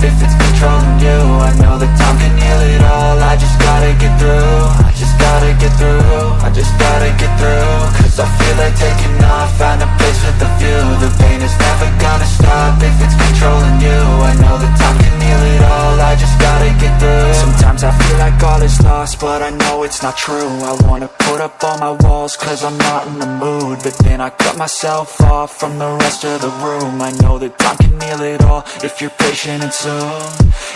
if it's controlling you. I know that time can heal it all. I just gotta get through. I just gotta get through. I just gotta get through. Cause I feel like taking off, find a place with a view. The pain is never gonna stop if it's controlling you. I know that time can heal it all. I just gotta get through. Sometimes I feel like all is lost, but I know it's not true. I wanna put up all my walls cause I'm not in the mood, but then I cut myself off from the rest of the room. I know that time can heal it all if you're patient and soon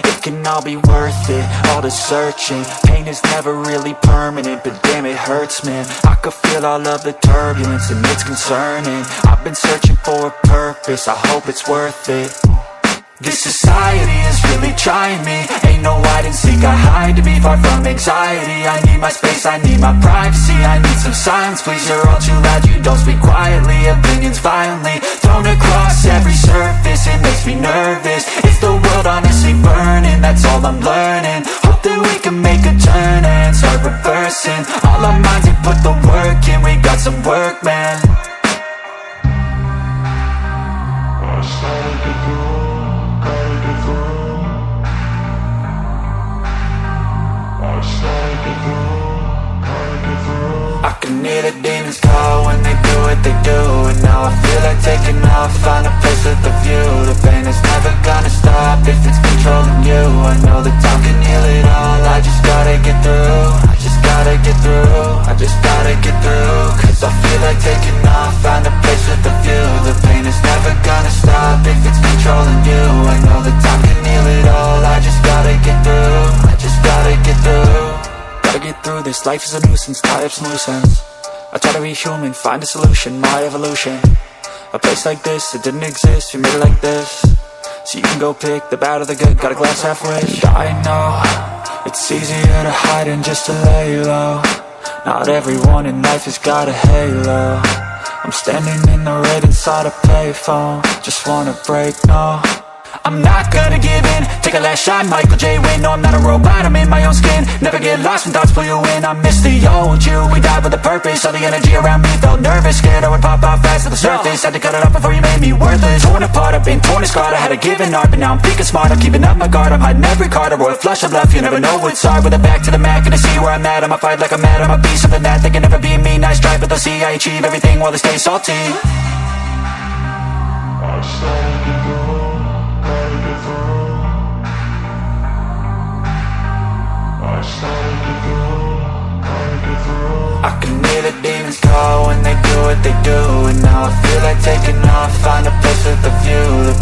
it can all be worth it, all the searching. Pain is never really permanent, but damn it hurts, man. I could feel all of the turbulence and it's concerning. I've been searching for a purpose, I hope it's worth it. This society is really trying me. Ain't no hide and seek, I hide to be far from anxiety. I need my space, I need my privacy. I need some silence, please, you're all too loud. You don't speak quietly, opinions violently thrown across every surface. It makes me nervous. Is the world honestly burning? That's all I'm learning. Hope that we can make a turn and start reversing all our minds and put the work in. We got some work, man. I can hear the demons call when they do what they do. And now I feel like taking off, find a place with a view. The pain is never gonna stop if it's controlling you. I know that time can heal it all. I just gotta get through. I just gotta get through. I just gotta get through. Cause I feel like taking off, find a place with a view. The pain is never gonna stop if it's controlling you. I know that time can heal it all. I just gotta get through. I just gotta get through. Gotta get through this, life is a nuisance, tie up some loose ends. I try to be human, find a solution, my evolution. A place like this, it didn't exist, we made it like this. So you can go pick the bad or the good, got a glass half rich. I know, it's easier to hide than just to lay low. Not everyone in life has got a halo. I'm standing in the red inside a payphone. Just wanna break, no, I'm not gonna give in. Take a last shot, Michael J. Win. No, I'm not a robot, I'm in my own skin. Never get lost when thoughts pull you in. I miss the old you, we died with a purpose. All the energy around me felt nervous, scared I would pop out fast to the surface. Had to cut it off before you made me worthless. Torn apart, I've been torn and scarred. I had a given art, but now I'm thinking smart. I'm keeping up my guard, I'm hiding every card. A royal flush of love, you never know what's hard. With a back to the mat, gonna see where I'm at. I'ma fight like I'm mad, I'ma be something that they can never be me. Nice try, but they'll see I achieve everything while they stay salty. I started to go. I can hear the demons call when they do what they do. And now I feel like taking off, find a place with a view. The